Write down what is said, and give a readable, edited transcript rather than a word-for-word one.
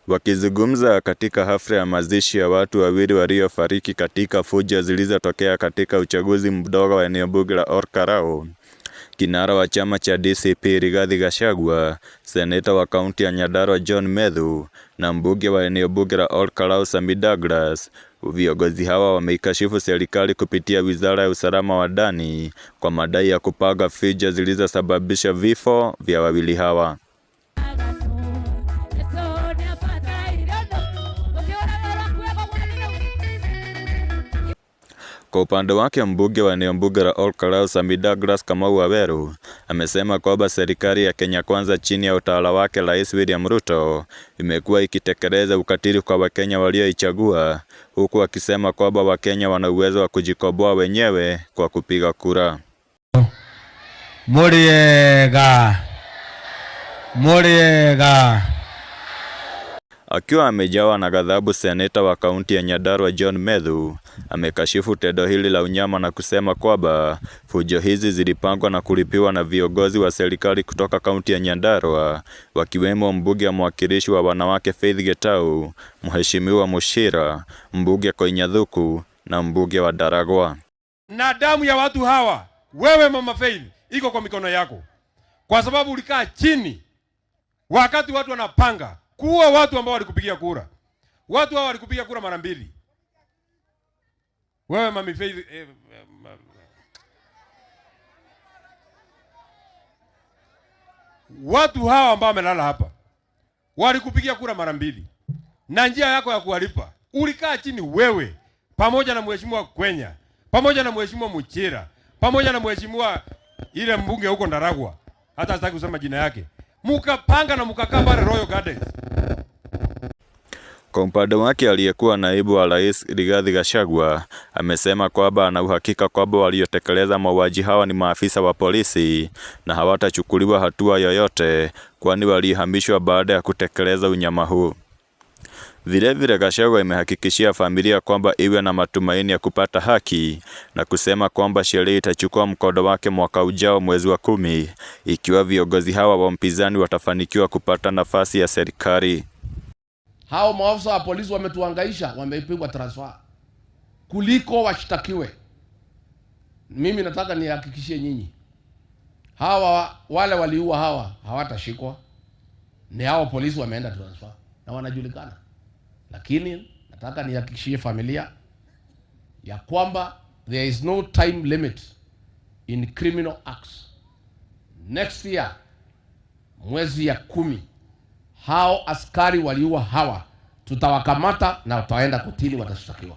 Wakizungumza katika hafla ya mazishi ya watu wawili waliofariki katika fujo zilizotokea katika uchaguzi mdogo wa eneo bunge la Olkalau, kinara wa chama cha DCP Rigathi Gachagua, seneta wa kaunti ya Nyandarua John Methu na mbunge wa eneo bunge la Olkalau Sammy Douglas, viongozi hawa wameikashifu serikali kupitia wizara ya usalama wa ndani kwa madai ya kupanga fujo zilizosababisha vifo vya wawili hawa. Kwa upande wake, mbunge wa eneo bunge la Olkalau Sammy Douglas Kamau Waweru amesema kwamba serikali ya Kenya Kwanza chini ya utawala wake Rais William Ruto imekuwa ikitekeleza ukatili kwa Wakenya walioichagua, huku akisema kwamba Wakenya wana uwezo wa kujikomboa wenyewe kwa kupiga kura. Muriega. Akiwa amejawa na ghadhabu, seneta wa kaunti ya Nyandarua John Methu amekashifu tendo hili la unyama na kusema kwamba fujo hizi zilipangwa na kulipiwa na viongozi wa serikali kutoka kaunti ya Nyandarua, wakiwemo mbunge wa mwakilishi wa wanawake Faith Getau, Mheshimiwa Mushira, mbunge Koinyathũku na mbunge wa Daragwa. Na damu ya watu hawa, wewe Mama Faith, iko kwa mikono yako, kwa sababu ulikaa chini wakati watu wanapanga kuwa watu ambao walikupigia kura. Watu hao walikupigia kura mara mbili. Wewe Mama Faith, watu hawa ambao wamelala hapa walikupigia kura mara mbili, na njia yako ya kuwalipa ulikaa chini wewe pamoja na mheshimiwa Kwenya, pamoja na mheshimiwa Muchira, pamoja na mheshimiwa ile mbunge huko Ndaragwa, hata sitaki kusema jina yake, mukapanga na mukakaa pale Royal Gardens. Kwa upande wake, aliyekuwa naibu wa rais Rigathi Gachagua amesema kwamba ana uhakika kwamba waliotekeleza mauaji hawa ni maafisa wa polisi na hawatachukuliwa hatua yoyote, kwani walihamishwa baada ya kutekeleza unyama huu. Vilevile, Gachagua imehakikishia familia kwamba iwe na matumaini ya kupata haki na kusema kwamba sheria itachukua mkondo wake mwaka ujao mwezi wa 10 ikiwa viongozi hawa wa mpinzani watafanikiwa kupata nafasi ya serikali. Hao maafisa wa polisi wametuhangaisha, wamepigwa transfer kuliko washtakiwe. Mimi nataka nihakikishie nyinyi, hawa wale waliua hawa hawatashikwa, ni hao polisi wameenda transfer na wanajulikana. Lakini nataka nihakikishie familia ya kwamba there is no time limit in criminal acts. Next year, mwezi ya 10, hao askari waliua hawa tutawakamata na wataenda kotini, watashtakiwa.